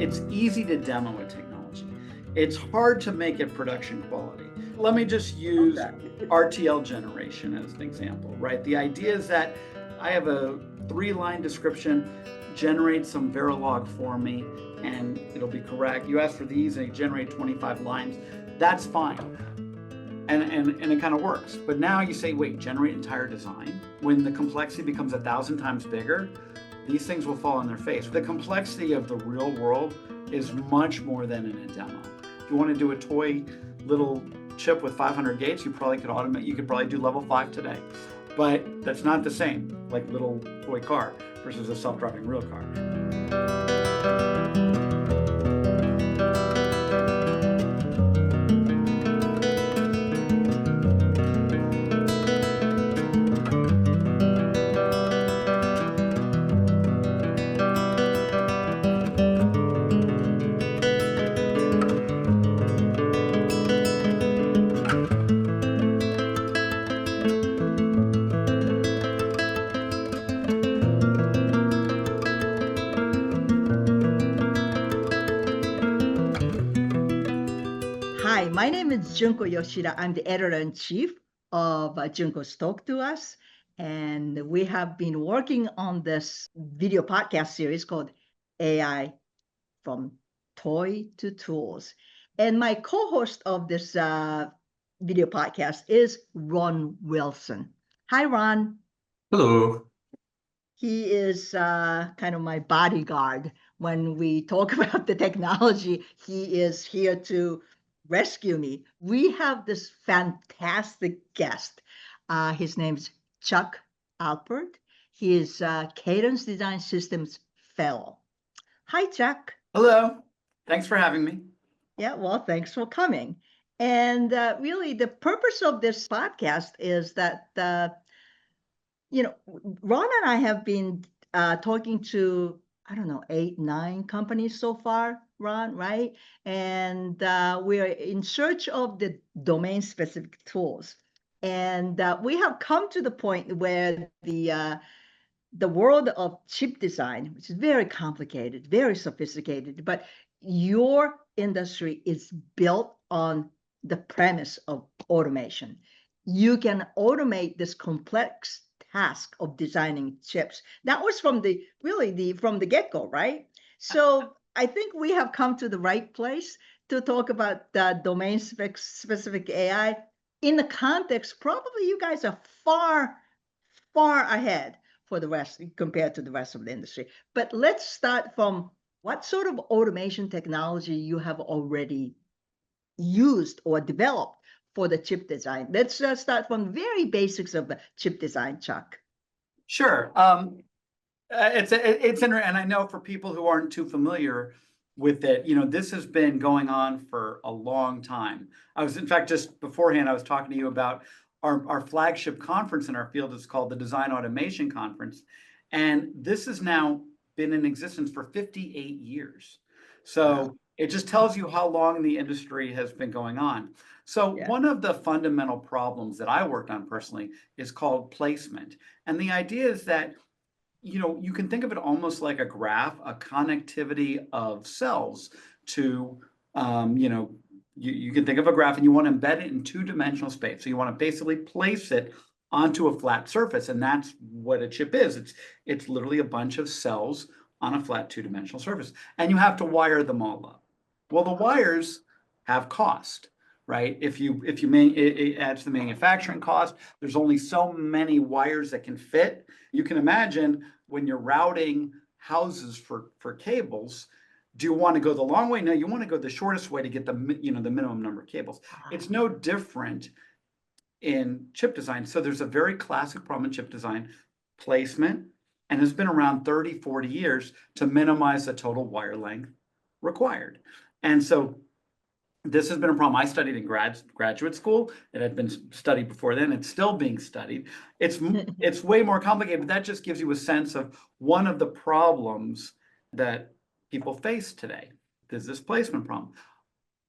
It's easy to demo a technology. It's hard to make it production quality. Let me just use RTL generation as an example, right? The idea is that I have a 3-line description, generate some Verilog for me, and it'll be correct. You ask for these and you generate 25 lines. That's fine. And it kind of works. But now you say, wait, generate entire design. When the complexity becomes 1,000 times bigger, these things will fall on their face. The complexity of the real world is much more than in a demo. If you want to do a toy little chip with 500 gates, you probably could automate. You could probably do level 5 today. But that's not the same, like little toy car versus a self-driving real car. Hi, my name is Junko Yoshida. I'm the editor-in-chief of Junko's Talk to Us. And we have been working on this video podcast series called AI from Toy to Tools. And my co-host of this video podcast is Ron Wilson. Hi, Ron. Hello. He is kind of my bodyguard. When we talk about the technology, he is here to rescue me. We have this fantastic guest. His name's Chuck Alpert. He is Cadence Design Systems Fellow. Hi, Chuck. Hello. Thanks for having me. Yeah, well, thanks for coming. And really, the purpose of this podcast is that, Ron and I have been talking to, 8, 9 companies so far, Ron, right? And we're in search of the domain-specific tools. And we have come to the point where the world of chip design, which is very complicated, very sophisticated, but your industry is built on the premise of automation. You can automate this complex task of designing chips. That was from the get-go, right? So I think we have come to the right place to talk about the domain-specific AI. In the context, probably you guys are far, far ahead for the rest compared to the rest of the industry. But let's start from what sort of automation technology you have already used or developed for the chip design. Let's start from very basics of the chip design, Chuck. Sure. It's interesting, and I know for people who aren't too familiar with it, this has been going on for a long time. I was, in fact, just beforehand, I was talking to you about our flagship conference in our field. It's called the Design Automation Conference. And this has now been in existence for 58 years. So it just tells you how long the industry has been going on. So one of the fundamental problems that I worked on personally is called placement. And the idea is that, you can think of it almost like a graph, a connectivity of cells to, you can think of a graph and you want to embed it in 2-dimensional space. So you want to basically place it onto a flat surface. And that's what a chip is. It's literally a bunch of cells on a flat 2-dimensional surface. And you have to wire them all up. Well, the wires have cost, right? It adds to the manufacturing cost. There's only so many wires that can fit. You can imagine when you're routing houses for cables, do you want to go the long way? No, you want to go the shortest way to get the minimum number of cables. It's no different in chip design. So there's a very classic problem in chip design, placement, and has been around 30, 40 years to minimize the total wire length required. And so this has been a problem. I studied in graduate school. It had been studied before then. It's still being studied. It's way more complicated, but that just gives you a sense of one of the problems that people face today. There's this placement problem.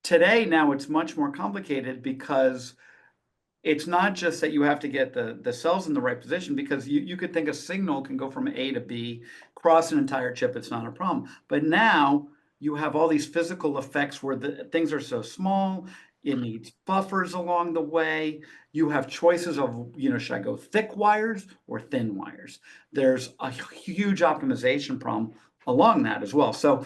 Today, now it's much more complicated because it's not just that you have to get the cells in the right position, because you could think a signal can go from A to B, cross an entire chip, it's not a problem. But now you have all these physical effects where the things are so small, it needs buffers along the way. You have choices of, should I go thick wires or thin wires? There's a huge optimization problem along that as well. So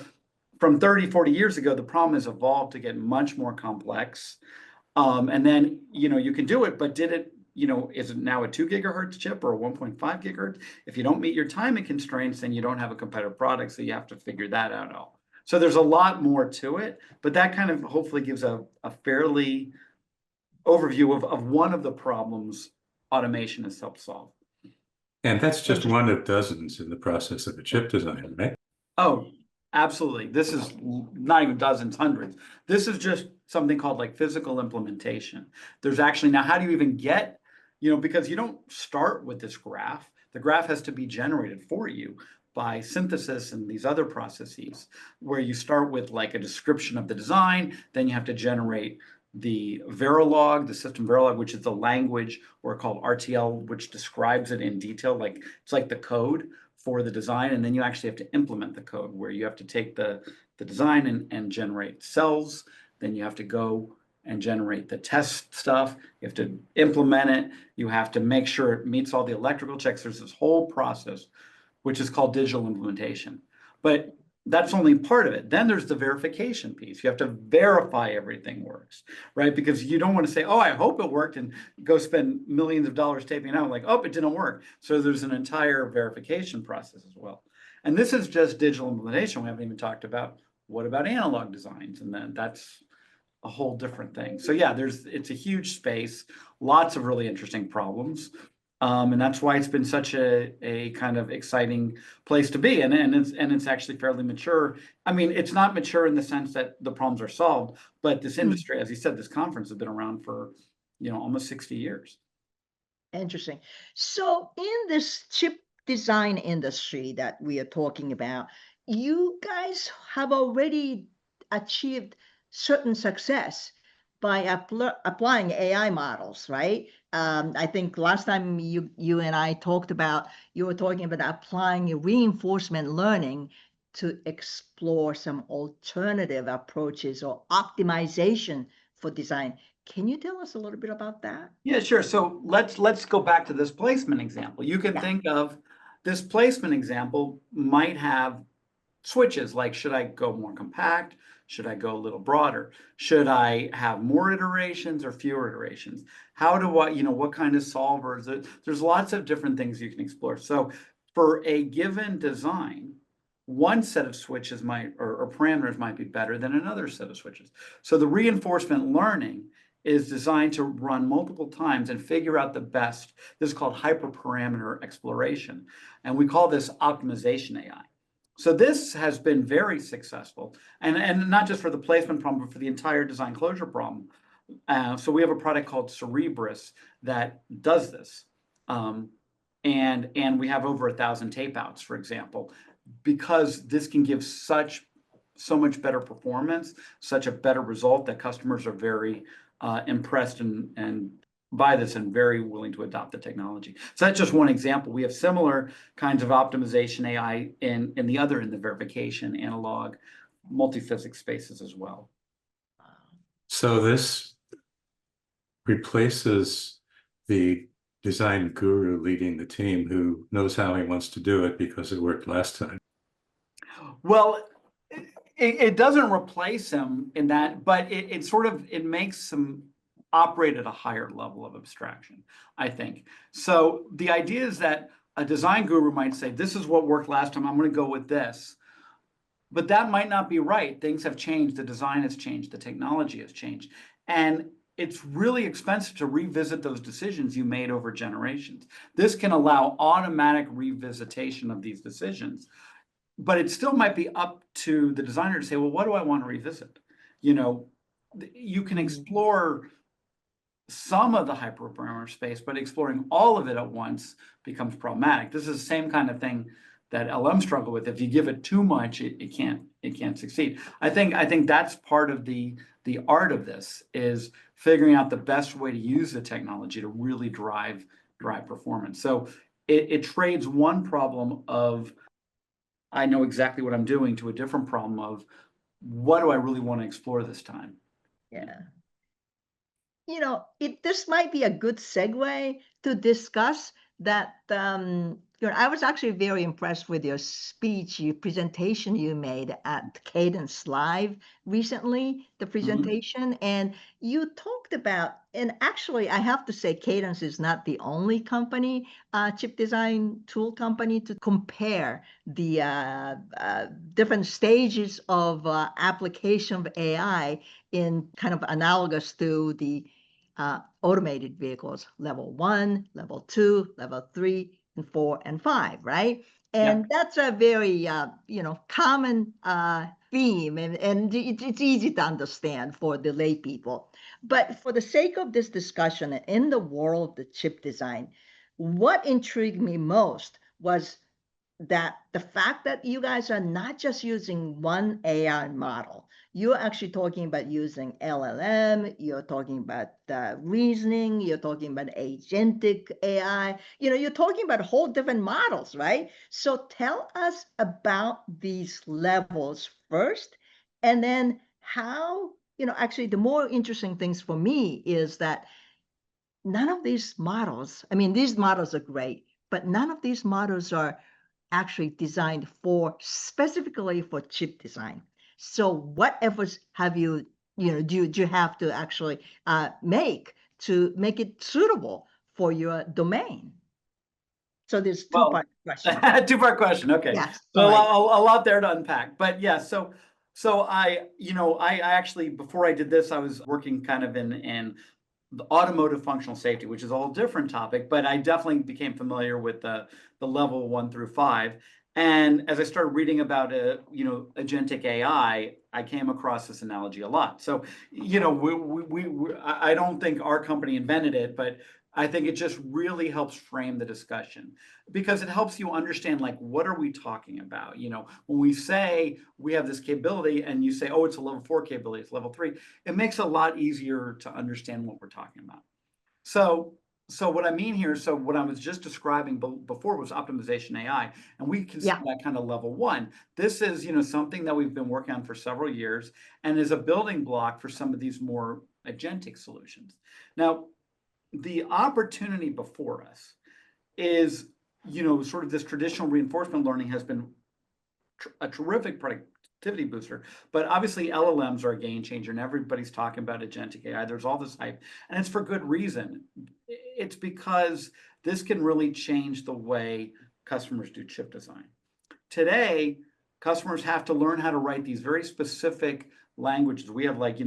from 30, 40 years ago, the problem has evolved to get much more complex. And then, you can do it, but did it, is it now a 2 gigahertz chip or a 1.5 gigahertz? If you don't meet your timing constraints, then you don't have a competitive product. So you have to figure that out all. So there's a lot more to it, but that kind of hopefully gives a fairly overview of one of the problems automation has helped solve. And that's just one of dozens in the process of a chip design, right? Oh, absolutely. This is not even dozens, hundreds. This is just something called like physical implementation. There's actually now, how do you even get, because you don't start with this graph. The graph has to be generated for you by synthesis and these other processes, where you start with like a description of the design, then you have to generate the Verilog, the system Verilog, which is the language, or called RTL, which describes it in detail, like it's like the code for the design, and then you actually have to implement the code, where you have to take the design and generate cells, then you have to go and generate the test stuff, you have to implement it, you have to make sure it meets all the electrical checks. There's this whole process, which is called digital implementation. But that's only part of it. Then there's the verification piece. You have to verify everything works, right? Because you don't want to say, oh, I hope it worked, and go spend millions of dollars taping it out, like, oh, it didn't work. So there's an entire verification process as well. And this is just digital implementation. We haven't even talked about what about analog designs, and then that's a whole different thing. So yeah, it's a huge space, lots of really interesting problems. And that's why it's been such a kind of exciting place to be. And it's actually fairly mature. I mean, it's not mature in the sense that the problems are solved, but this industry, as you said, this conference has been around for, almost 60 years. Interesting. So in this chip design industry that we are talking about, you guys have already achieved certain success by applying AI models, right? I think last time you and I talked about, you were talking about applying reinforcement learning to explore some alternative approaches or optimization for design. Can you tell us a little bit about that? Yeah, sure. So let's go back to this placement example. You can think of this placement example might have switches, like, should I go more compact? Should I go a little broader? Should I have more iterations or fewer iterations? How do I, what kind of solvers? There's lots of different things you can explore. So for a given design, one set of switches might, or parameters might be better than another set of switches. So the reinforcement learning is designed to run multiple times and figure out the best. This is called hyperparameter exploration. And we call this optimization AI. So this has been very successful, and not just for the placement problem, but for the entire design closure problem. So we have a product called Cerebrus that does this. And we have over 1,000 tape outs, for example, because this can give so much better performance, such a better result, that customers are very impressed and by this and very willing to adopt the technology. So that's just one example. We have similar kinds of optimization AI in the verification, analog, multi-physics spaces as well. So this replaces the design guru leading the team who knows how he wants to do it because it worked last time. Well, it doesn't replace him in that, but it makes him operate at a higher level of abstraction, I think. So the idea is that a design guru might say, this is what worked last time, I'm going to go with this. But that might not be right. Things have changed, the design has changed, the technology has changed. And it's really expensive to revisit those decisions you made over generations. This can allow automatic revisitation of these decisions. But it still might be up to the designer to say, well, what do I want to revisit? You can explore some of the hyperparameter space, but exploring all of it at once becomes problematic. This is the same kind of thing that LLMs struggle with. If you give it too much, it can't succeed. I think that's part of the art of this, is figuring out the best way to use the technology to really drive performance. So it trades one problem of, I know exactly what I'm doing, to a different problem of, what do I really want to explore this time? Yeah. This might be a good segue to discuss that. I was actually very impressed with your speech, your presentation you made at Cadence Live recently, the presentation, and you talked about, and actually, I have to say, Cadence is not the only company, chip design tool company, to compare the different stages of application of AI in kind of analogous to the automated vehicles, level 1, level 2, level 3, and 4, and 5, right? And that's a very, common theme, and it's easy to understand for the lay people. But for the sake of this discussion, in the world of the chip design, what intrigued me most was that the fact that you guys are not just using one AI model, you're actually talking about using LLM, you're talking about reasoning, you're talking about agentic AI, you're talking about whole different models, right? So tell us about these levels first, and then how, actually the more interesting things for me is that none of these models, I mean, these models are great, but none of these models are actually designed specifically for chip design. So what efforts have do you have to actually make to make it suitable for your domain? So there's two-part question. Two-part question. Okay. Yes. So All right. a lot there to unpack. But yeah, so I actually, before I did this, I was working kind of in the automotive functional safety, which is a whole different topic, but I definitely became familiar with the level 1 through 5. And as I started reading about agentic AI, I came across this analogy a lot. So I don't think our company invented it, but I think it just really helps frame the discussion, because it helps you understand, like, what are we talking about? When we say we have this capability and you say, oh, it's a level 4 capability, it's level 3, it makes it a lot easier to understand what we're talking about. So what I mean here, so what I was just describing before was optimization AI, and we consider that kind of level 1. This is, something that we've been working on for several years and is a building block for some of these more agentic solutions. Now, the opportunity before us is, sort of this traditional reinforcement learning has been a terrific productivity booster, but obviously LLMs are a game changer, and everybody's talking about agentic AI. There's all this hype, and it's for good reason. It's because this can really change the way customers do chip design. Today, customers have to learn how to write these very specific languages. We have, like,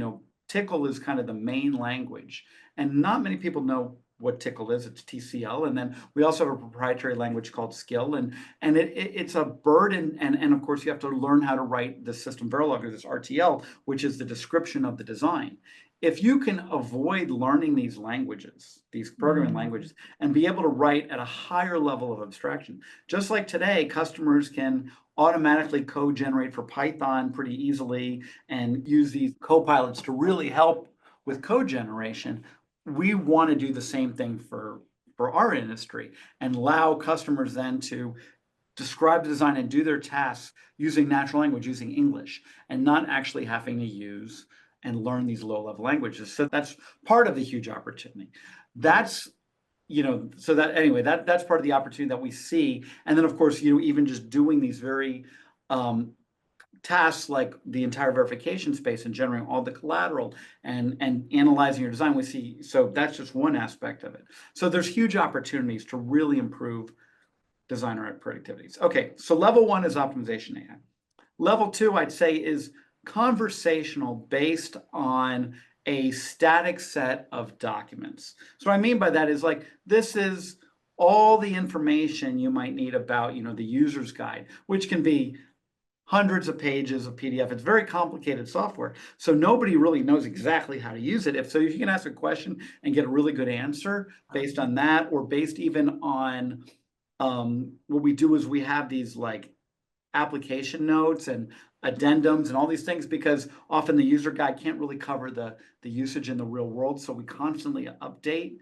Tickle is kind of the main language, and not many people know what Tickle is. It's TCL, and then we also have a proprietary language called Skill, and it's a burden, and of course you have to learn how to write the system Verilog, or this RTL, which is the description of the design. If you can avoid learning these languages, these programming languages, and be able to write at a higher level of abstraction, just like today, customers can automatically code generate for Python pretty easily and use these copilots to really help with code generation. We want to do the same thing for our industry and allow customers then to describe the design and do their tasks using natural language, using English, and not actually having to use and learn these low-level languages. So that's part of the huge opportunity. That's so that anyway, that's part of the opportunity that we see. And then of course, even just doing these very tasks like the entire verification space and generating all the collateral and analyzing your design, we see. So that's just one aspect of it. So there's huge opportunities to really improve designer productivities. Okay, so level 1 is optimization AI. Level 2, I'd say, is conversational, based on a static set of documents. So what I mean by that is, like, this is all the information you might need about, the user's guide, which can be hundreds of pages of PDF. It's very complicated software, so nobody really knows exactly how to use it. If you can ask a question and get a really good answer based on that, or based even on what we do is we have these, like, application notes and addendums and all these things, because often the user guide can't really cover the usage in the real world. So we constantly update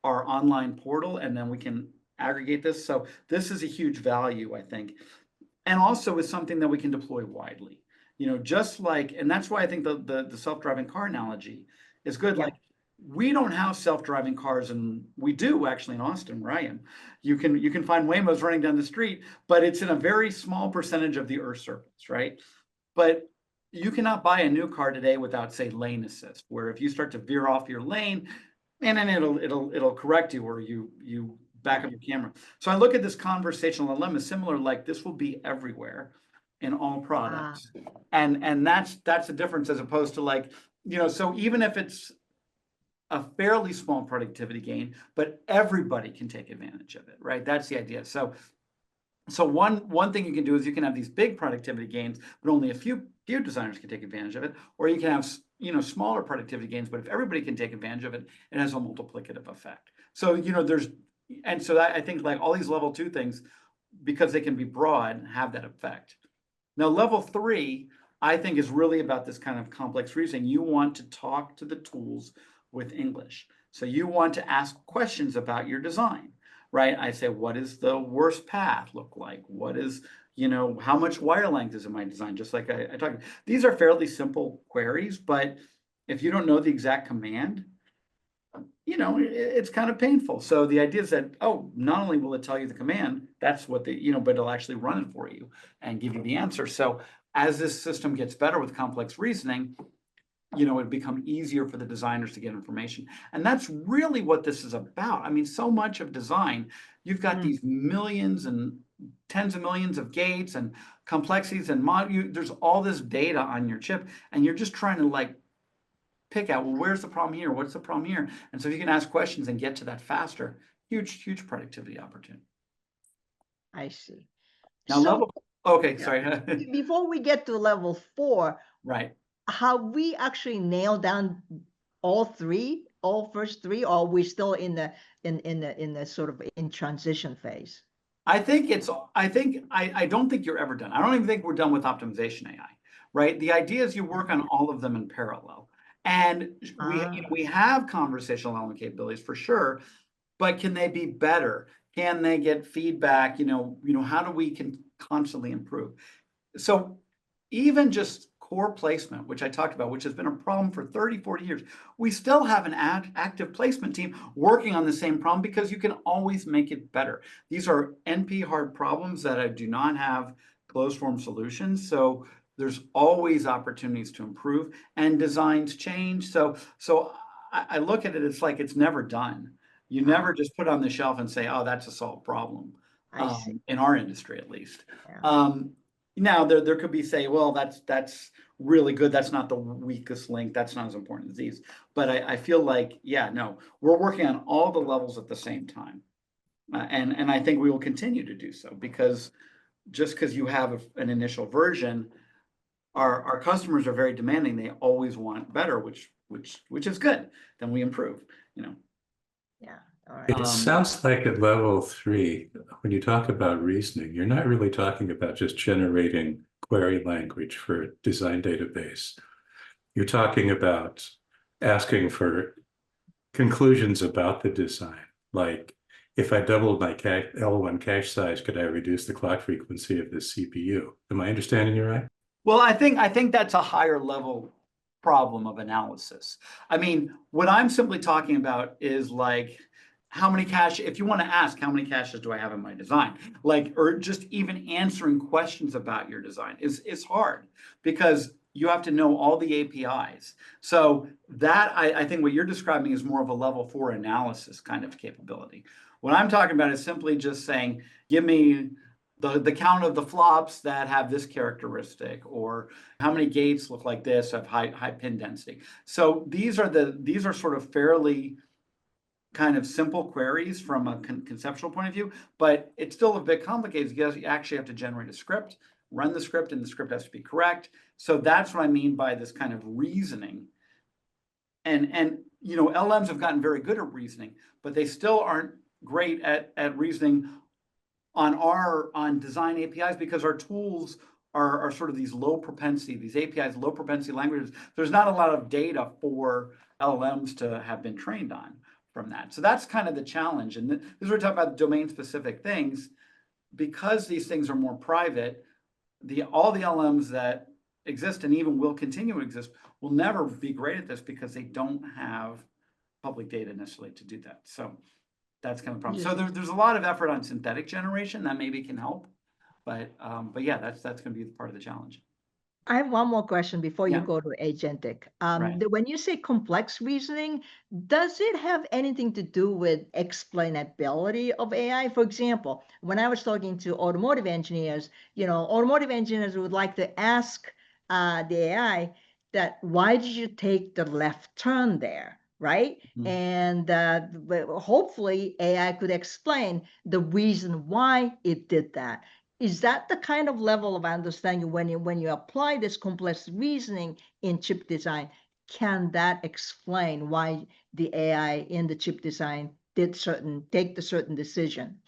our online portal, and then we can aggregate this. So this is a huge value, I think. And also is something that we can deploy widely. just like, and that's why I think the self-driving car analogy is good. Yeah. Like, we don't have self-driving cars, and we do actually in Austin, where I am. You can find Waymos running down the street, but it's in a very small percentage of the Earth's surface, right? But you cannot buy a new car today without, say, lane assist, where if you start to veer off your lane, and then it'll correct you, or you back up your camera. So I look at this conversational LLM as similar, like this will be everywhere in all products. And that's the difference, as opposed to like, so even if it's a fairly small productivity gain, but everybody can take advantage of it, right? That's the idea. So one thing you can do is you can have these big productivity gains, but only a few designers can take advantage of it, or you can have smaller productivity gains, but if everybody can take advantage of it, it has a multiplicative effect. So I think like all these level 2 things, because they can be broad, have that effect. Now level 3, I think, is really about this kind of complex reasoning. You want to talk to the tools with English. So you want to ask questions about your design, right? I say, what is the worst path look like? What is, how much wire length is in my design? Just like I talked, these are fairly simple queries, but if you don't know the exact command, it's kind of painful. So the idea is that, not only will it tell you the command, that's what but it'll actually run it for you and give you the answer. So as this system gets better with complex reasoning, it'd become easier for the designers to get information. And that's really what this is about. I mean, so much of design, you've got these millions and tens of millions of gates and complexities and there's all this data on your chip, and you're just trying to like pick out, well, where's the problem here? What's the problem here? And so if you can ask questions and get to that faster, huge productivity opportunity. I see. Now So okay, sorry. before we get to level 4, Right. have we actually nailed down all first three, or are we still in the sort of in transition phase? I don't think you're ever done. I don't even think we're done with optimization AI, right? The idea is you work on all of them in parallel. And we have conversational element capabilities for sure, but can they be better? Can they get feedback? How do we can constantly improve? So even just core placement, which I talked about, which has been a problem for 30, 40 years, we still have an active placement team working on the same problem, because you can always make it better. These are NP hard problems that do not have closed form solutions. So there's always opportunities to improve, and designs change. So I look at it, it's like it's never done. You never just put it on the shelf and say, oh, that's a solved problem. I see. In our industry, at least. Yeah. Now there could be say, well, that's really good. That's not the weakest link. That's not as important as these. But I feel like, yeah, no, we're working on all the levels at the same time. And I think we will continue to do so, because just because you have an initial version, our customers are very demanding. They always want better, which is good. Then we improve, Yeah. All right. It sounds like at level 3, when you talk about reasoning, you're not really talking about just generating query language for a design database. You're talking about asking for conclusions about the design. Like, if I doubled my L1 cache size, could I reduce the clock frequency of the CPU? Am I understanding you right? Well, I think that's a higher level problem of analysis. I mean, what I'm simply talking about is like, how many cache, if you want to ask how many caches do I have in my design, like, or just even answering questions about your design is hard, because you have to know all the APIs. So that I think what you're describing is more of a level 4 analysis kind of capability. What I'm talking about is simply just saying, give me the count of the flops that have this characteristic, or how many gates look like this, have high pin density. So these are sort of fairly kind of simple queries from a conceptual point of view, but it's still a bit complicated, because you actually have to generate a script, run the script, and the script has to be correct. So that's what I mean by this kind of reasoning. And LLMs have gotten very good at reasoning, but they still aren't great at reasoning on design APIs, because our tools are sort of these these APIs, low propensity languages. There's not a lot of data for LLMs to have been trained on from that. So that's kind of the challenge. And this is we're talking about domain specific things, because these things are more private. All the LLMs that exist and even will continue to exist will never be great at this because they don't have public data necessarily to do that. So that's kind of the problem. So there's a lot of effort on synthetic generation that maybe can help, but yeah, that's going to be part of the challenge. I have one more question before you Yeah. go to agentic. Right. When you say complex reasoning, does it have anything to do with explainability of AI? For example, when I was talking to automotive engineers, automotive engineers would like to ask the AI that, why did you take the left turn there, right? Mhm. And hopefully AI could explain the reason why it did that. Is that the kind of level of understanding when you apply this complex reasoning in chip design? Can that explain why the AI in the chip design take the certain decision?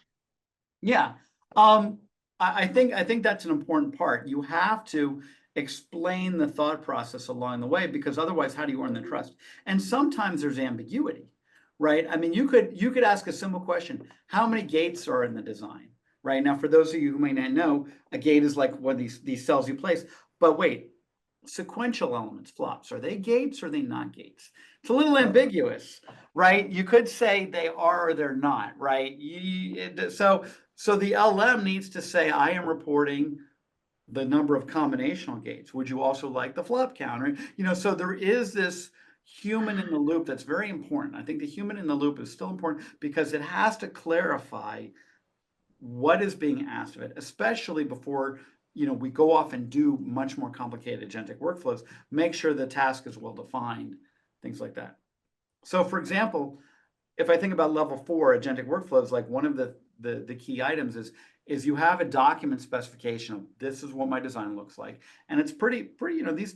Yeah. I think that's an important part. You have to explain the thought process along the way, because otherwise, how do you earn the trust? And sometimes there's ambiguity, right? I mean, you could ask a simple question: how many gates are in the design? Right now, for those of you who may not know, a gate is like one of these cells you place. But wait, sequential elements, flops, are they gates or are they not gates? It's a little ambiguous, right? You could say they are or they're not, right? So the LM needs to say, I am reporting the number of combinational gates. Would you also like the flop counter? So there is this human in the loop that's very important. I think the human in the loop is still important because it has to clarify what is being asked of it, especially before we go off and do much more complicated agentic workflows. Make sure the task is well defined, things like that. So for example, if I think about level 4 agentic workflows, like one of the key items is you have a document specification of, this is what my design looks like. And it's pretty,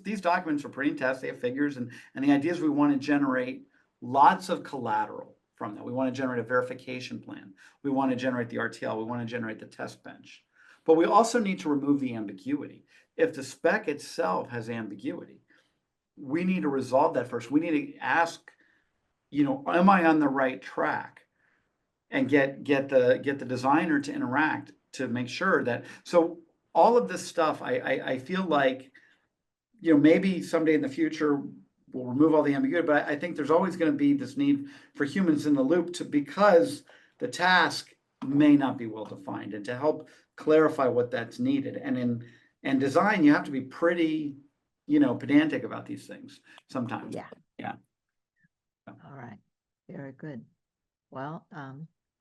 these documents are pretty intense. They have figures, and the idea is we want to generate lots of collateral from that. We want to generate a verification plan. We want to generate the RTL. We want to generate the test bench. But we also need to remove the ambiguity. If the spec itself has ambiguity, we need to resolve that first. We need to ask, am I on the right track? And get the designer to interact to make sure that. So all of this stuff, I feel like, maybe someday in the future we'll remove all the ambiguity, but I think there's always going to be this need for humans in the loop because the task may not be well defined, and to help clarify what that's needed. And in design, you have to be pretty, pedantic about these things sometimes. Yeah. All right. Very good. Well,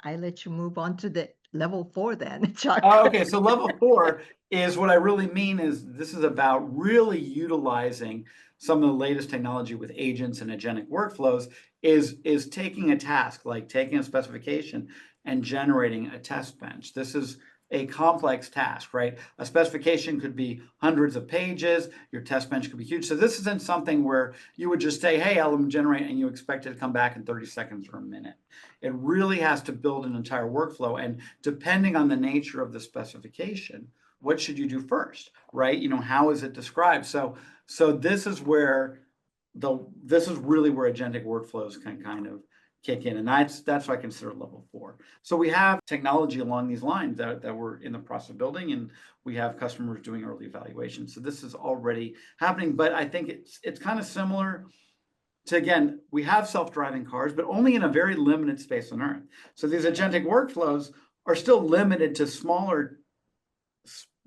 I let you move on to the level 4 then, Chuck. Okay, so level 4 is, what I really mean is, this is about really utilizing some of the latest technology with agents and agentic workflows, is taking a task, like taking a specification and generating a test bench. This is a complex task, right? A specification could be hundreds of pages. Your test bench could be huge. So this isn't something where you would just say, hey, LLM generate, and you expect it to come back in 30 seconds or a minute. It really has to build an entire workflow. And depending on the nature of the specification, what should you do first, right? How is it described? So this is where this is really where agentic workflows can kind of kick in, and that's what I consider level 4. So we have technology along these lines that we're in the process of building, and we have customers doing early evaluations. So this is already happening, but I think it's kind of similar to, again, we have self-driving cars, but only in a very limited space on Earth. So these agentic workflows are still limited to smaller,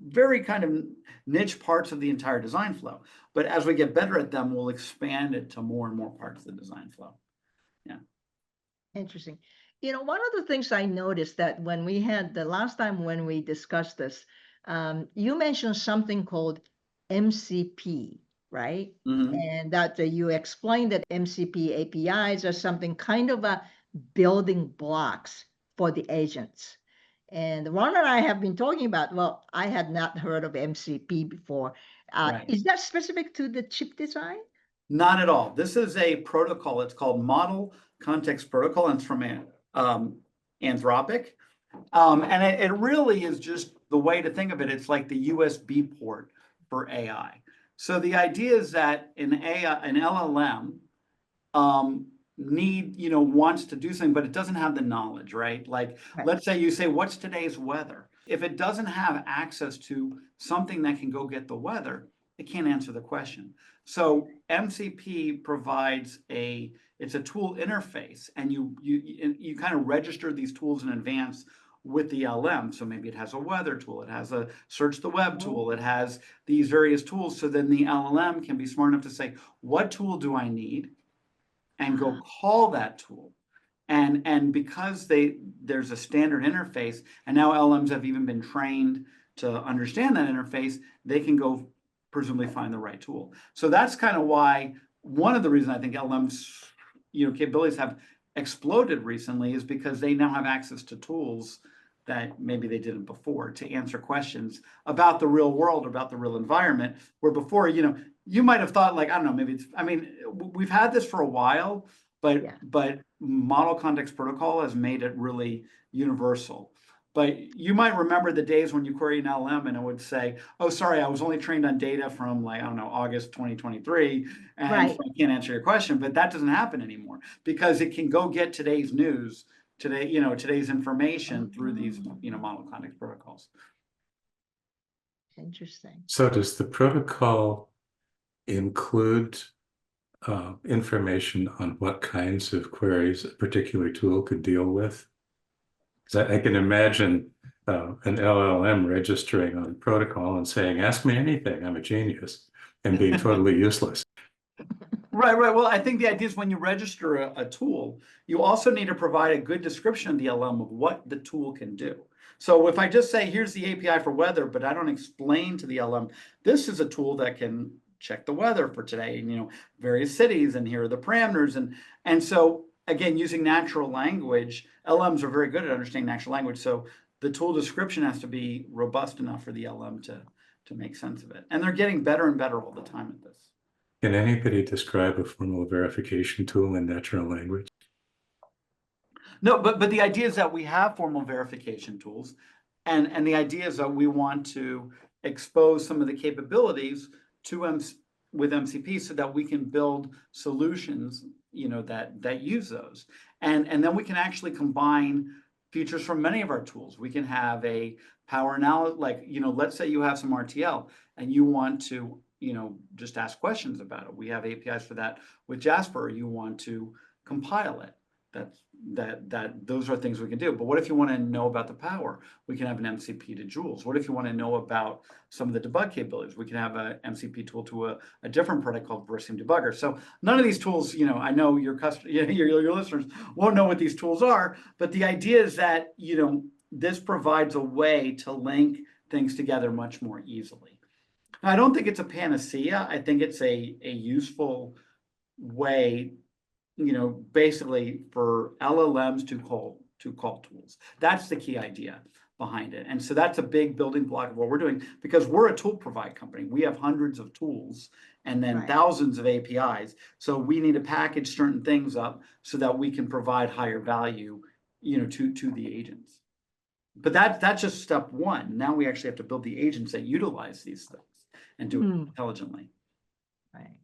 very kind of niche parts of the entire design flow. But as we get better at them, we'll expand it to more and more parts of the design flow. Yeah. Interesting. One of the things I noticed that when we had the last time when we discussed this, you mentioned something called MCP, right? Mm-hmm. And that you explained that MCP APIs are something kind of a building blocks for the agents. And Ron and I have been talking about, well, I had not heard of MCP before. Right. Is that specific to the chip design? Not at all. This is a protocol. It's called Model Context Protocol, and it's from Anthropic. And it really is just the way to think of it. It's like the USB port for AI. So the idea is that an LLM wants to do something, but it doesn't have the knowledge, right? Like, let's say you say, what's today's weather? If it doesn't have access to something that can go get the weather, it can't answer the question. So MCP provides it's a tool interface, and you kind of register these tools in advance with the LM. So maybe it has a weather tool, it has a search the web tool, it has these various tools. So then the LLM can be smart enough to say, what tool do I need? And go call that tool. And because there's a standard interface, and now LLMs have even been trained to understand that interface, they can go presumably find the right tool. So that's kind of why, one of the reasons I think LLMs, capabilities have exploded recently is because they now have access to tools that maybe they didn't before to answer questions about the real world, about the real environment, where before, you might have thought, like, I don't know, maybe we've had this for a while, but model context protocol has made it really universal. But you might remember the days when you query an LM and it would say, oh, sorry, I was only trained on data from, like, I don't know, August 2023, and so I can't answer your question. But that doesn't happen anymore because it can go get today's news, today's information through these, model context protocols. Interesting. So does the protocol include information on what kinds of queries a particular tool could deal with? Because I can imagine an LLM registering on protocol and saying, ask me anything, I'm a genius, and being totally useless. Right. Well, I think the idea is when you register a tool, you also need to provide a good description of the LLM of what the tool can do. So if I just say, here's the API for weather, but I don't explain to the LLM, this is a tool that can check the weather for today, various cities, and here are the parameters. And so, again, using natural language, LLMs are very good at understanding natural language. So the tool description has to be robust enough for the LLM to make sense of it. And they're getting better and better all the time at this. Can anybody describe a formal verification tool in natural language? No, but the idea is that we have formal verification tools, and the idea is that we want to expose some of the capabilities with MCP so that we can build solutions, that use those, and then we can actually combine features from many of our tools. We can have a power analysis, like, let's say you have some RTL and you want to, just ask questions about it. We have APIs for that with Jasper. You want to compile it. Those are things we can do. But what if you want to know about the power? We can have an MCP to Joules. What if you want to know about some of the debug capabilities? We can have a MCP tool to a different product called Verisium Debugger. So none of these tools, I know your listeners won't know what these tools are, but the idea is that, this provides a way to link things together much more easily. I don't think it's a panacea. I think it's a useful way, basically for LLMs to call tools. That's the key idea behind it. And so that's a big building block of what we're doing, because we're a tool provide company. We have hundreds of tools and then thousands of APIs. So we need to package certain things up so that we can provide higher value, to the agents. But that's just step one. Now we actually have to build the agents that utilize these things and do it intelligently. Right.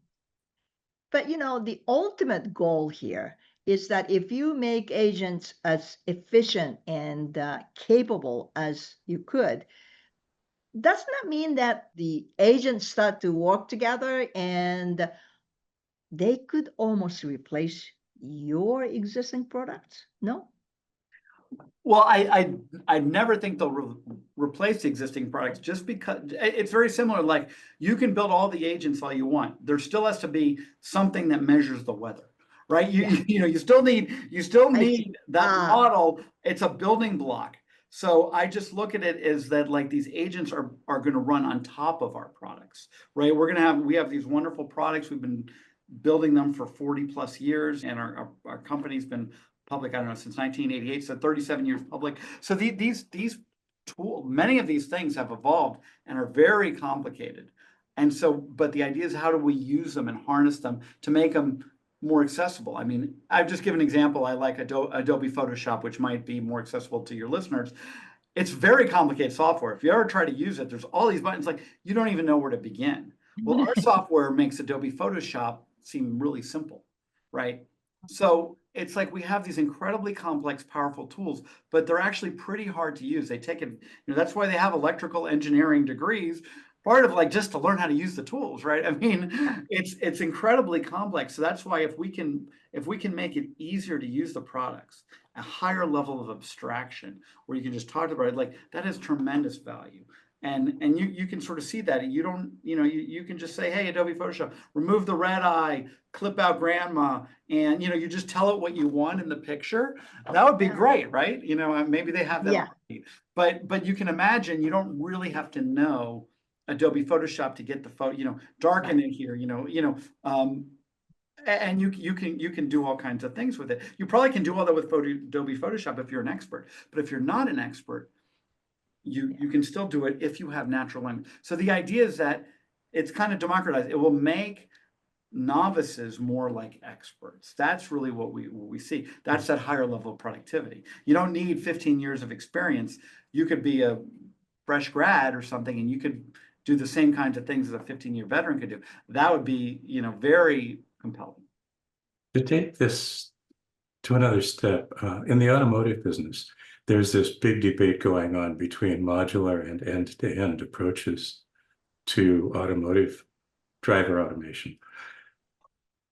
But the ultimate goal here is that if you make agents as efficient and capable as you could, doesn't that mean that the agents start to work together and they could almost replace your existing products? No? Well, I never think they'll replace the existing products, just because it's very similar. Like, you can build all the agents all you want. There still has to be something that measures the weather, right? You still need that model. It's a building block. So I just look at it as that, like, these agents are going to run on top of our products, right? We have these wonderful products. We've been building them for 40 plus years, and our company's been public, I don't know, since 1988, so 37 years public. So these tools, many of these things have evolved and are very complicated. And so, but the idea is, how do we use them and harness them to make them more accessible? I mean, I've just given an example. I like Adobe Photoshop, which might be more accessible to your listeners. It's very complicated software. If you ever try to use it, there's all these buttons, like, you don't even know where to begin. Well, our software makes Adobe Photoshop seem really simple, right? So it's like we have these incredibly complex, powerful tools, but they're actually pretty hard to use. They take it, that's why they have electrical engineering degrees, part of like just to learn how to use the tools, right? I mean, it's incredibly complex. So that's why if we can make it easier to use the products, a higher level of abstraction where you can just talk about it, like that has tremendous value. And you can sort of see that. You don't, you can just say, hey, Adobe Photoshop, remove the red eye, clip out grandma, and you just tell it what you want in the picture. That would be great, right? Maybe they have that Yeah. already. But you can imagine you don't really have to know Adobe Photoshop to get the photo, darken it here, and you can do all kinds of things with it. You probably can do all that with Adobe Photoshop if you're an expert. But if you're not an expert, you can still do it if you have natural language. So the idea is that it's kind of democratized. It will make novices more like experts. That's really what we see. That's that higher level of productivity. You don't need 15 years of experience. You could be a fresh grad or something, and you could do the same kinds of things as a 15-year veteran could do. That would be, very compelling. To take this to another step, in the automotive business, there's this big debate going on between modular and end-to-end approaches to automotive driver automation.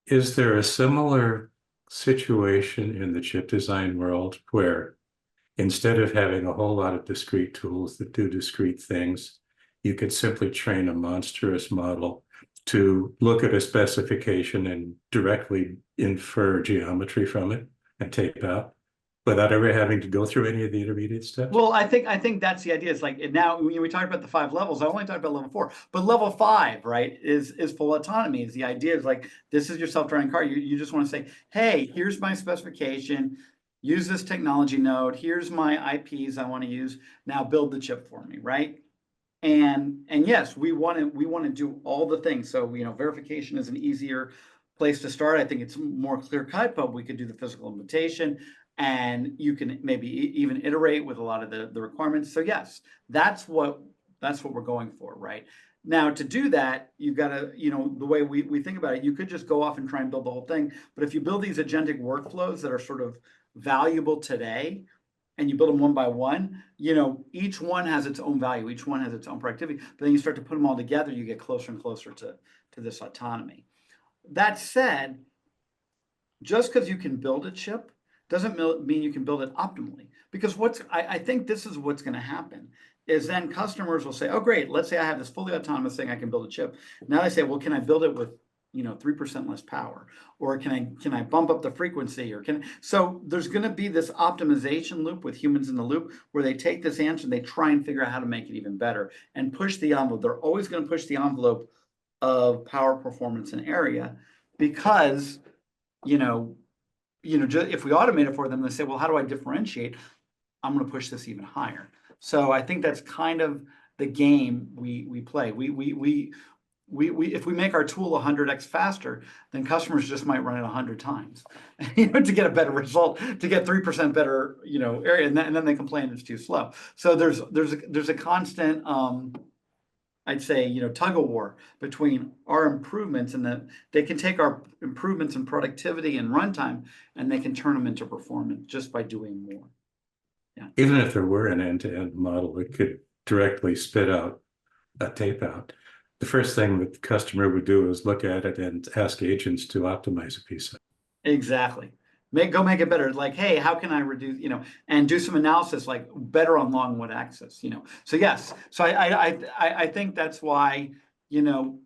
Is there a similar situation in the chip design world where instead of having a whole lot of discrete tools that do discrete things, you could simply train a monstrous model to look at a specification and directly infer geometry from it and tape out without ever having to go through any of the intermediate steps? Well, I think that's the idea. It's like now when we talked about the 5 levels, I only talked about level 4, but level 5, right, is full autonomy. Is the idea is like this is your self-driving car. You just want to say, hey, here's my specification. Use this technology node. Here's my IPs I want to use. Now build the chip for me, right? And yes, we want to do all the things. So verification is an easier place to start. I think it's more clear cut, but we could do the physical implementation, and you can maybe even iterate with a lot of the requirements. So yes, that's what we're going for, right? Now to do that, you've got to, the way we think about it, you could just go off and try and build the whole thing. But if you build these agentic workflows that are sort of valuable today, and you build them one by one, each one has its own value, each one has its own productivity. But then you start to put them all together, you get closer and closer to this autonomy. That said, just because you can build a chip doesn't mean you can build it optimally. Because I think this is what's going to happen is then customers will say, oh, great, let's say I have this fully autonomous thing, I can build a chip. Now they say, well, can I build it with 3% less power, or can I bump up the frequency, or so there's going to be this optimization loop with humans in the loop where they take this answer and they try and figure out how to make it even better and push the envelope. They're always going to push the envelope of power, performance, and area because if we automate it for them, they say, well, how do I differentiate? I'm going to push this even higher. So I think that's kind of the game we play. If we make our tool 100x faster, then customers just might run it 100 times, to get a better result, to get 3% better, area, and then they complain it's too slow. So there's a constant, I'd say, tug of war between our improvements, and that they can take our improvements in productivity and runtime, and they can turn them into performance just by doing more. Yeah. Even if there were an end-to-end model that could directly spit out a tape out, the first thing that the customer would do is look at it and ask agents to optimize a piece of it. Exactly. Go make it better. Like, hey, how can I reduce, and do some analysis, like better on long wood axis, So yes, so I think that's why, and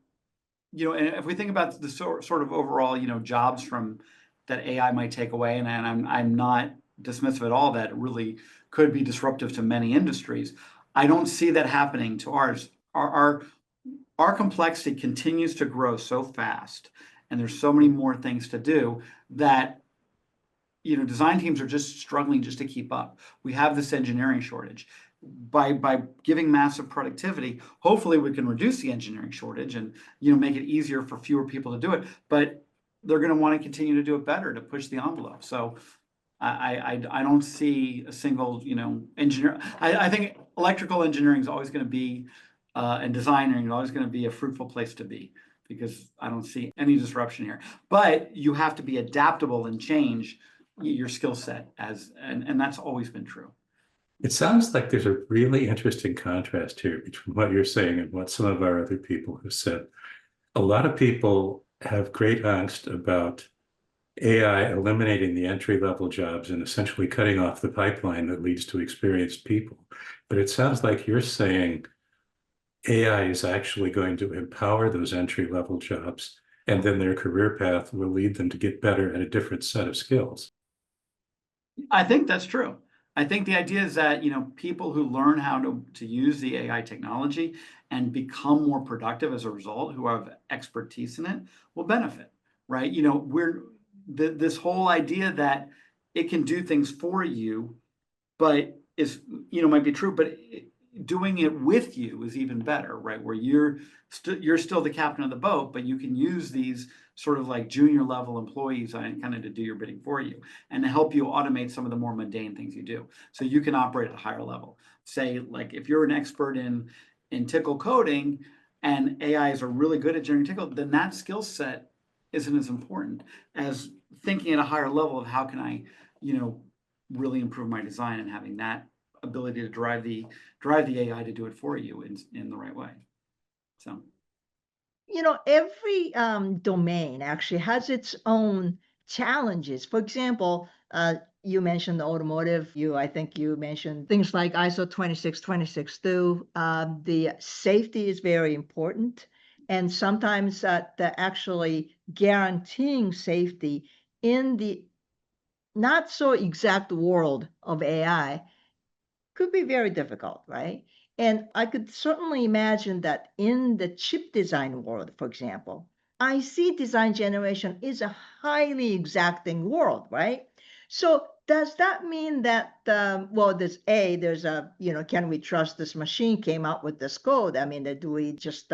if we think about the sort of overall, jobs from that AI might take away, and I'm not dismissive at all that it really could be disruptive to many industries. I don't see that happening to ours. Our complexity continues to grow so fast, and there's so many more things to do that design teams are just struggling just to keep up. We have this engineering shortage. By giving massive productivity, hopefully we can reduce the engineering shortage and make it easier for fewer people to do it. But they're going to want to continue to do it better, to push the envelope. So I don't see a single engineer. I think electrical engineering is always going to be and designing is always going to be a fruitful place to be, because I don't see any disruption here. But you have to be adaptable and change your skill set and that's always been true. It sounds like there's a really interesting contrast here between what you're saying and what some of our other people have said. A lot of people have great angst about AI eliminating the entry-level jobs and essentially cutting off the pipeline that leads to experienced people. But it sounds like you're saying AI is actually going to empower those entry-level jobs, and then their career path will lead them to get better at a different set of skills. I think that's true. I think the idea is that, people who learn how to use the AI technology and become more productive as a result, who have expertise in it, will benefit, right? This whole idea that it can do things for you, but might be true, but doing it with you is even better, right? Where you're still the captain of the boat, but you can use these sort of like junior level employees kind of to do your bidding for you and to help you automate some of the more mundane things you do. So you can operate at a higher level. Say, like, if you're an expert in tickle coding and AIs are really good at generating tickle, then that skill set isn't as important as thinking at a higher level of how can I, really improve my design and having that ability to drive the AI to do it for you in the right way. So Every domain actually has its own challenges. For example, you mentioned automotive. I think you mentioned things like ISO 26262. The safety is very important, and sometimes the actually guaranteeing safety in the not so exact world of AI could be very difficult, right? And I could certainly imagine that in the chip design world, for example, IC design generation is a highly exacting world, right? So does that mean that, there's can we trust this machine came out with this code? I mean, do we just,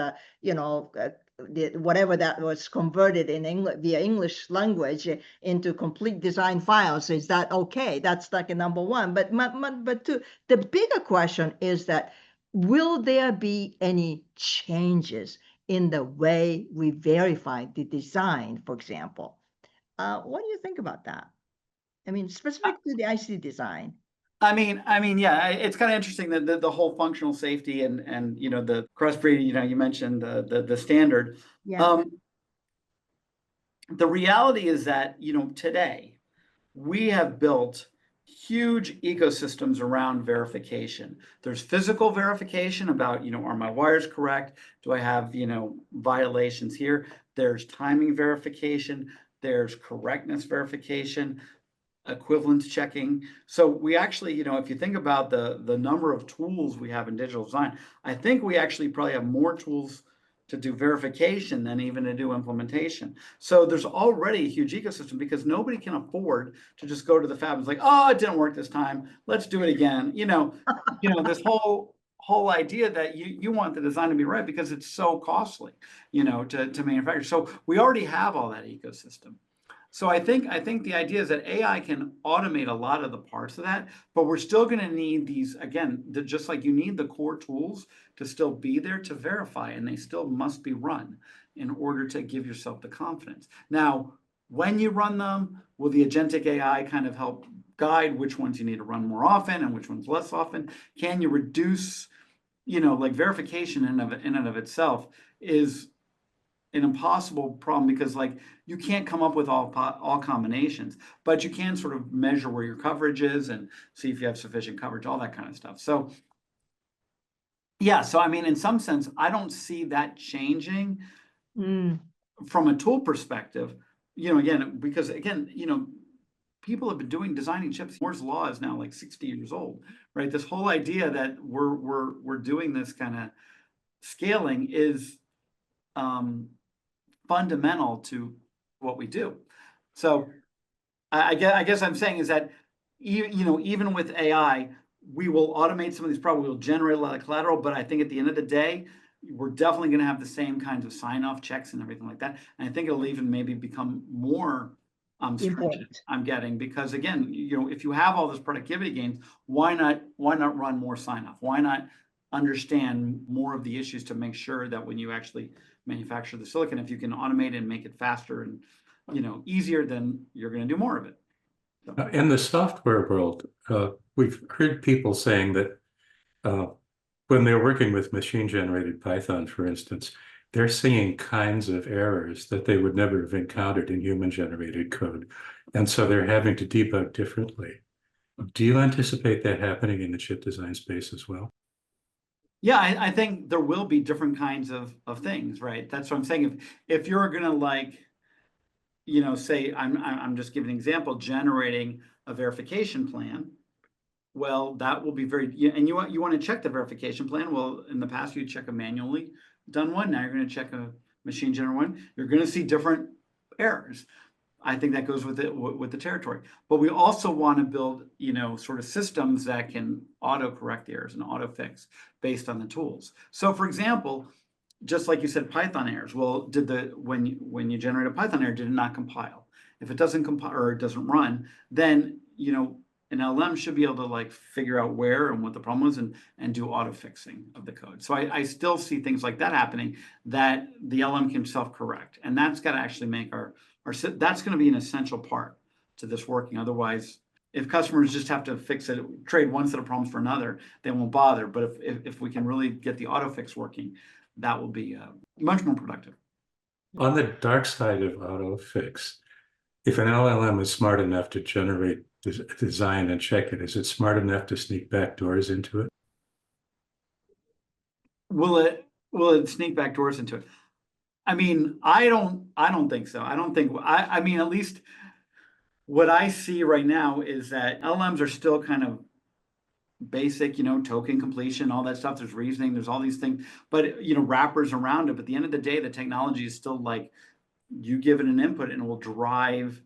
whatever that was converted in English via English language into complete design files, is that okay? That's like a number one. But two, the bigger question is that will there be any changes in the way we verify the design, for example? What do you think about that? I mean, specific to the IC design. yeah, it's kind of interesting that the whole functional safety and the crossbreeding, you mentioned the standard. Yeah. The reality is that, today we have built huge ecosystems around verification. There's physical verification about, are my wires correct? Do I have, violations here? There's timing verification. There's correctness verification, equivalence checking. So we actually, if you think about the number of tools we have in digital design, I think we actually probably have more tools to do verification than even to do implementation. So there's already a huge ecosystem because nobody can afford to just go to the fab and say, oh, it didn't work this time, let's do it again. This whole idea that you want the design to be right because it's so costly, to manufacture. So we already have all that ecosystem. So I think the idea is that AI can automate a lot of the parts of that, but we're still going to need these, again, just like you need the core tools to still be there to verify, and they still must be run in order to give yourself the confidence. Now, when you run them, will the agentic AI kind of help guide which ones you need to run more often and which ones less often? Can you reduce, like verification in and of itself is an impossible problem because like you can't come up with all combinations, but you can sort of measure where your coverage is and see if you have sufficient coverage, all that kind of stuff. So yeah, so I mean, in some sense, I don't see that changing from a tool perspective, again, because again, people have been designing chips. Moore's law is now like 60 years old, right? This whole idea that we're doing this kind of scaling is fundamental to what we do. So I guess I'm saying is that even with AI, we will automate some of these problems. We'll generate a lot of collateral, but I think at the end of the day, we're definitely going to have the same kinds of sign-off checks and everything like that. And I think it'll even maybe become more stringent, I'm getting, because again, if you have all this productivity gains, why not run more sign-off? Why not understand more of the issues to make sure that when you actually manufacture the silicon, if you can automate and make it faster and easier, then you're going to do more of it. In the software world, we've heard people saying that when they're working with machine-generated Python, for instance, they're seeing kinds of errors that they would never have encountered in human-generated code. And so they're having to debug differently. Do you anticipate that happening in the chip design space as well? Yeah, I think there will be different kinds of things, right? That's what I'm saying. If you're gonna like, say I'm just giving an example, generating a verification plan, well, that will be and you want to check the verification plan. Well, in the past you check a manually done one. Now you're going to check a machine generated one. You're going to see different errors. I think that goes with it with the territory. But we also want to build, sort of systems that can auto correct the errors and auto fix based on the tools. So, for example, just like you said, Python errors. Well, when you generate a Python error, did it not compile? If it doesn't compile or it doesn't run, then an LLM should be able to like figure out where and what the problem was and do auto fixing of the code. So I still see things like that happening, that the LLM can self-correct, and that's got to actually make our that's going to be an essential part to this working. Otherwise, if customers just have to fix it, trade one set of problems for another, they won't bother. But if we can really get the auto fix working, that will be much more productive. On the dark side of auto fix, if an LLM is smart enough to generate design and check it, is it smart enough to sneak back doors into it? Will it sneak back doors into it? I mean, I don't think so. I mean, at least what I see right now is that LLMs are still kind of basic, token completion, all that stuff. There's reasoning, there's all these things, but wrappers around it. But at the end of the day, the technology is still like, you give it an input and it will drive.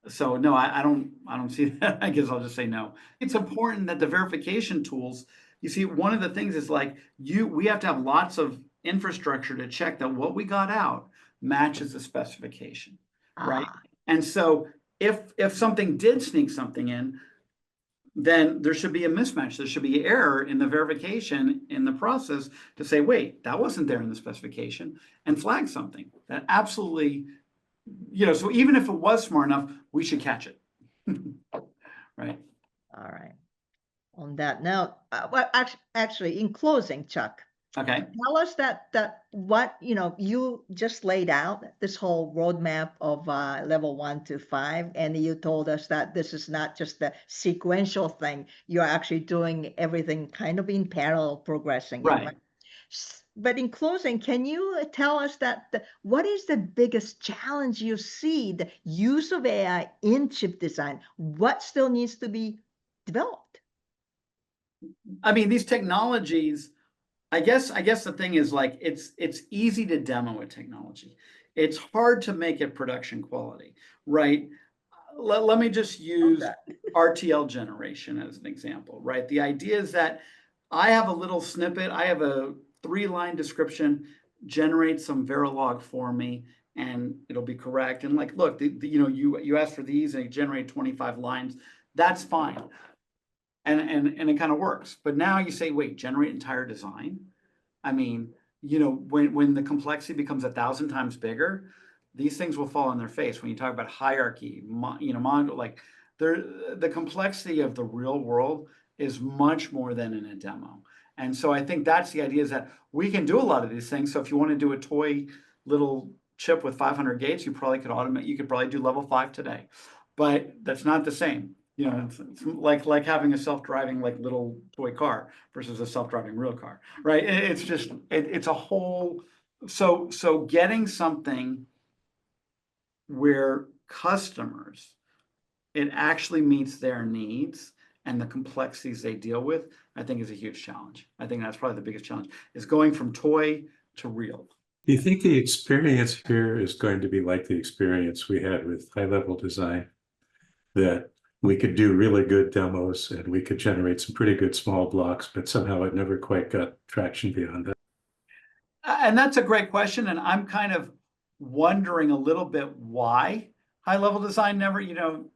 So no, I don't see that. I guess I'll just say no. It's important that the verification tools, you see, one of the things is like we have to have lots of infrastructure to check that what we got out matches the specification, right? And so if something did sneak something in, then there should be a mismatch. There should be error in the verification in the process to say, wait, that wasn't there in the specification, and flag something. That absolutely, so even if it was smart enough, we should catch it. Right. All right. On that note, well, actually, in closing, Chuck, Okay. tell us that what you just laid out this whole roadmap of level 1 to 5, and you told us that this is not just the sequential thing. You're actually doing everything kind of in parallel, progressing. Right. But in closing, can you tell us what is the biggest challenge you see the use of AI in chip design? What still needs to be developed? I mean, these technologies, I guess the thing is like it's easy to demo a technology. It's hard to make it production quality, right? Let me just use RTL generation as an example, right? The idea is that I have a little snippet, I have a 3-line description, generate some Verilog for me, and it'll be correct. And like, look, you asked for these and you generate 25 lines. That's fine. And it kind of works. But now you say, wait, generate entire design. I mean, when the complexity becomes 1,000 times bigger, these things will fall on their face. When you talk about hierarchy, module, like the complexity of the real world is much more than in a demo. And so I think that's the idea, is that we can do a lot of these things. So if you want to do a toy little chip with 500 gates, you could probably do level 5 today, but that's not the same. It's like having a self-driving like little toy car versus a self-driving real car, right? It's just it's a whole. So getting something where customers, it actually meets their needs and the complexities they deal with, I think is a huge challenge. I think that's probably the biggest challenge, is going from toy to real. Do you think the experience here is going to be like the experience we had with high-level design, that we could do really good demos and we could generate some pretty good small blocks, but somehow it never quite got traction beyond that? And that's a great question. And I'm kind of wondering a little bit why high-level design never,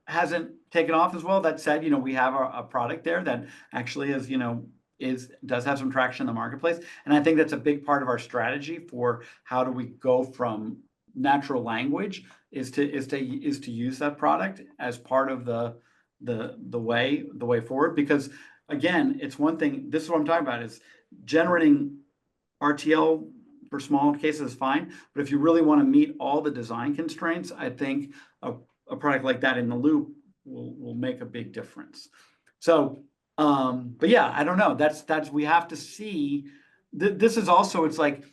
hasn't taken off as well. That said, we have a product there that actually does have some traction in the marketplace. And I think that's a big part of our strategy for how do we go from natural language is to use that product as part of the the way forward, because again, it's one thing, this is what I'm talking about, is generating RTL for small cases is fine, but if you really want to meet all the design constraints, I think a product like that in the loop will make a big difference. So, but yeah, I don't know. That's we have to see. This is also, it's like,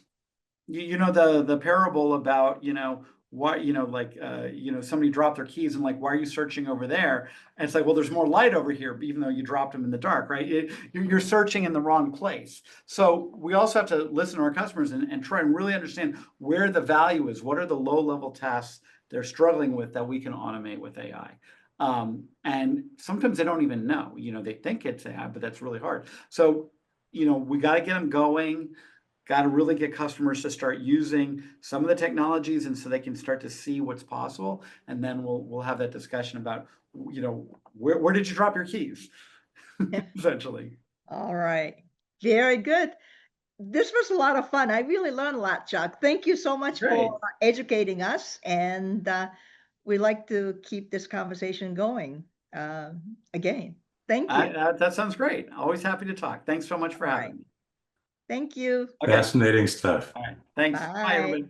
you know, the parable about, you know, what, you know, like, you know, somebody dropped their keys and like, why are you searching over there? And it's like, well, there's more light over here, even though you dropped them in the dark, right? You're searching in the wrong place. So we also have to listen to our customers and try and really understand where the value is. What are the low level tasks they're struggling with that we can automate with AI? And sometimes they don't even know, you know, they think it's AI, but that's really hard. So, you know, we got to get them going. Got to really get customers to start using some of the technologies, and so they can start to see what's possible. And then we'll have that discussion about, you know, where did you drop your keys? Essentially. All right. Very good. This was a lot of fun. I really learned a lot, Chuck. Thank you so much Great. for educating us. And we like to keep this conversation going again. Thank you. That sounds great. Always happy to talk. Thanks so much for All having right. me. Thank you. Okay. Fascinating stuff. All right. Thanks. Bye, Bye. everybody.